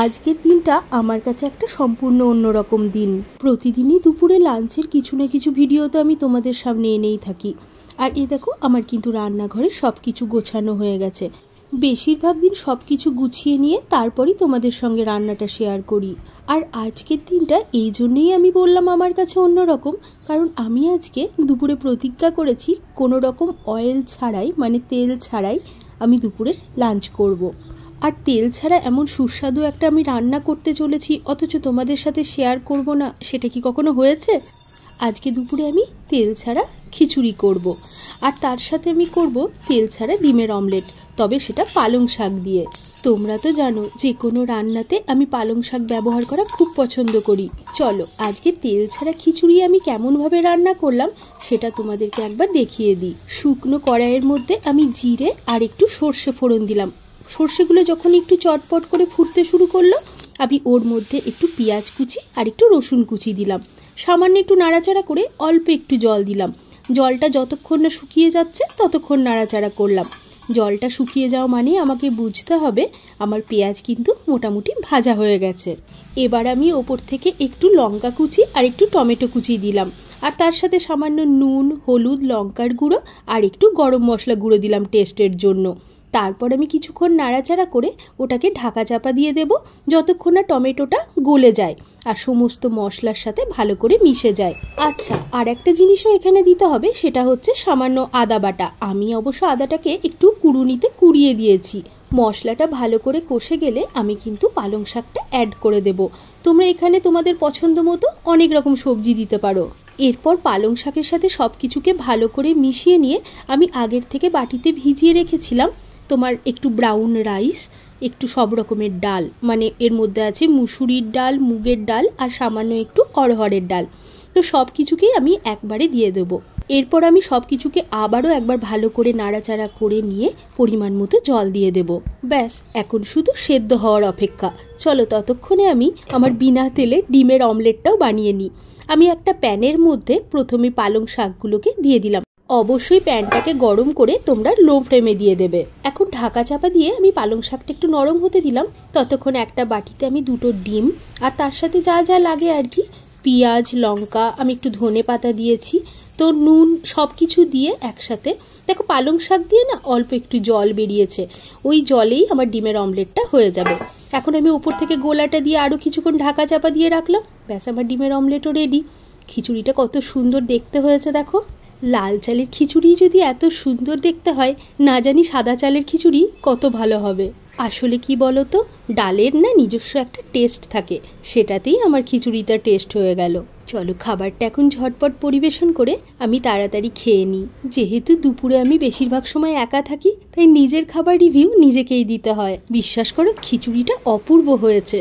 আজকের দিনটা আমার কাছে একটা সম্পূর্ণ অন্যরকম দিন। প্রতিদিনই দুপুরে লাঞ্চের কিছু না কিছু ভিডিও তো আমি তোমাদের সামনে এনেই থাকি। আর এ দেখো আমার কিন্তু রান্নাঘরে সব কিছু গোছানো হয়ে গেছে। বেশিরভাগ দিন সব কিছু গুছিয়ে নিয়ে তারপরই তোমাদের সঙ্গে রান্নাটা শেয়ার করি। আর আজকের দিনটা এই জন্যই আমি বললাম আমার কাছে অন্যরকম, কারণ আমি আজকে দুপুরে প্রতিজ্ঞা করেছি কোনো রকম অয়েল ছাড়াই, মানে তেল ছাড়াই আমি দুপুরের লাঞ্চ করব। আর তেল ছাড়া এমন সুস্বাদু একটা আমি রান্না করতে চলেছি, অথচ তোমাদের সাথে শেয়ার করব না, সেটা কি কখনো হয়েছে? আজকে দুপুরে আমি তেল ছাড়া খিচুড়ি করব। আর তার সাথে আমি করব তেল ছাড়া ডিমের অমলেট, তবে সেটা পালং শাক দিয়ে। তোমরা তো জানো যে কোনো রান্নাতে আমি পালং শাক ব্যবহার করা খুব পছন্দ করি। চলো আজকে তেল ছাড়া খিচুড়ি আমি কেমনভাবে রান্না করলাম সেটা তোমাদেরকে একবার দেখিয়ে দিই। শুকনো কড়াইয়ের মধ্যে আমি জিরে আর একটু সর্ষে ফোড়ন দিলাম। সর্ষেগুলো যখন একটু চটপট করে ফুটতে শুরু করলো, আমি ওর মধ্যে একটু পেঁয়াজ কুচি আর একটু রসুন কুচি দিলাম। সামান্য একটু নাড়াচাড়া করে অল্প একটু জল দিলাম। জলটা যতক্ষণ না শুকিয়ে যাচ্ছে ততক্ষণ নাড়াচাড়া করলাম। জলটা শুকিয়ে যাওয়া মানে আমাকে বুঝতে হবে আমার পেঁয়াজ কিন্তু মোটামুটি ভাজা হয়ে গেছে। এবার আমি ওপর থেকে একটু লঙ্কা কুচি আর একটু টমেটো কুচি দিলাম। আর তার সাথে সামান্য নুন, হলুদ, লঙ্কার গুঁড়ো আর একটু গরম মশলা গুঁড়ো দিলাম টেস্টের জন্য। তারপর আমি কিছুক্ষণ নাড়াচাড়া করে ওটাকে ঢাকা চাপা দিয়ে দেব, যতক্ষণ না টমেটোটা গলে যায় আর সমস্ত মশলার সাথে ভালো করে মিশে যায়। আচ্ছা, আর একটা জিনিসও এখানে দিতে হবে, সেটা হচ্ছে সামান্য আদা বাটা। আমি অবশ্য আদাটাকে একটু কুড়ুনিতে কুড়িয়ে দিয়েছি। মশলাটা ভালো করে কষে গেলে আমি কিন্তু পালং শাকটা অ্যাড করে দেব। তোমরা এখানে তোমাদের পছন্দ মতো অনেক রকম সবজি দিতে পারো। এরপর পালং শাকের সাথে সব কিছুকে ভালো করে মিশিয়ে নিয়ে আমি আগের থেকে বাটিতে ভিজিয়ে রেখেছিলাম তোমার একটু ব্রাউন রাইস, একটু সব রকমের ডাল, মানে এর মধ্যে আছে মুসুরির ডাল, মুগের ডাল আর সামান্য একটু অড়হরের ডাল। তো সব কিছুকেই আমি একবারে দিয়ে দেবো। এরপর আমি সব কিছুকে আবারও একবার ভালো করে নাড়াচাড়া করে নিয়ে পরিমাণ মতো জল দিয়ে দেব। ব্যাস, এখন শুধু সেদ্ধ হওয়ার অপেক্ষা। চলো ততক্ষণে আমি আমার বিনা তেলে ডিমের অমলেটটাও বানিয়ে নিই। আমি একটা প্যানের মধ্যে প্রথমে পালং শাকগুলোকে দিয়ে দিলাম। অবশ্যই প্যানটাকে গরম করে তোমরা লো ফ্লেমে দিয়ে দেবে। এখন ঢাকা চাপা দিয়ে আমি পালং শাকটা একটু নরম হতে দিলাম। ততক্ষণ একটা বাটিতে আমি দুটো ডিম আর তার সাথে যা যা লাগে আর কি, পেঁয়াজ, লঙ্কা, আমি একটু ধনে পাতা দিয়েছি, তো নুন, সব কিছু দিয়ে একসাথে, দেখো পালং শাক দিয়ে না অল্প একটু জল বেরিয়েছে, ওই জলেই আমার ডিমের অমলেটটা হয়ে যাবে। এখন আমি উপর থেকে গোলাটা দিয়ে আরও কিছুক্ষণ ঢাকা চাপা দিয়ে রাখলাম। ব্যাস, আমার ডিমের অমলেটও রেডি। খিচুড়িটা কত সুন্দর দেখতে হয়েছে দেখো। লাল চালের খিচুড়ি যদি এত সুন্দর দেখতে হয়, না জানি সাদা চালের খিচুড়ি কত ভালো হবে। আসলে কি বলো তো, ডালের না নিজস্ব একটা টেস্ট থাকে, সেটাতেই আমার খিচুড়িটা টেস্ট হয়ে গেল। চলো খাবারটা এখন ঝটপট পরিবেশন করে আমি তাড়াতাড়ি খেয়ে নিই। যেহেতু দুপুরে আমি বেশিরভাগ সময় একা থাকি, তাই নিজের খাবার রিভিউ নিজেকেই দিতে হয়। বিশ্বাস করো, খিচুড়িটা অপূর্ব হয়েছে।